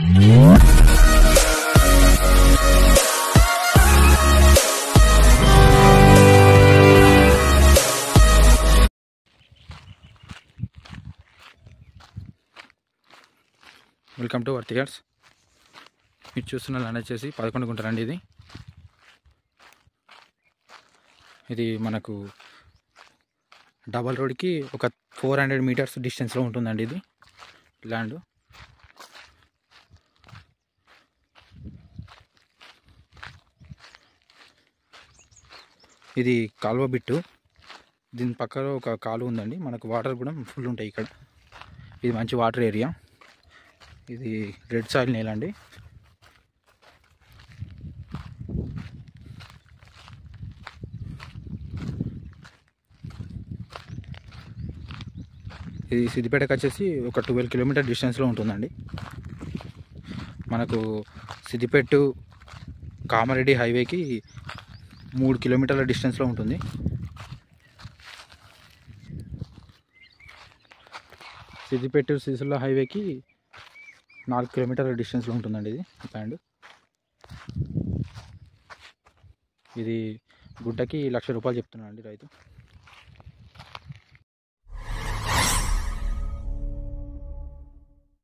Welcome to వర్తి guards. మీరు చూస్తున్న land వచ్చేసి 11 గుంటలు అండి. ఇది మనకు డబల్ రోడ్కి ఒక 400 మీటర్స్ డిస్టెన్స్లో ఉంటుందండి ఇది ల్యాండ్. ఇది కాలువ బిట్టు. దీని పక్కన ఒక కాలువ ఉందండి. మనకు వాటర్ కూడా ఫుల్ ఉంటాయి ఇక్కడ. ఇది మంచి వాటర్ ఏరియా. ఇది రెడ్ సాయిల్ నేల అండి. ఇది సిద్దిపేటకి వచ్చేసి ఒక 12 కిలోమీటర్ డిస్టెన్స్లో ఉంటుందండి. మనకు సిద్దిపేట కామారెడ్డి హైవేకి 3 కిలోమీటర్ల డిస్టెన్స్లో ఉంటుంది. సిద్దిపేట సిరిసిల్ల హైవేకి 4 కిలోమీటర్ల డిస్టెన్స్లో ఉంటుందండి ఇది ల్యాండ్. ఇది గుంటకి 1,00,000 రూపాయలు చెప్తున్నాను అండి రైతు.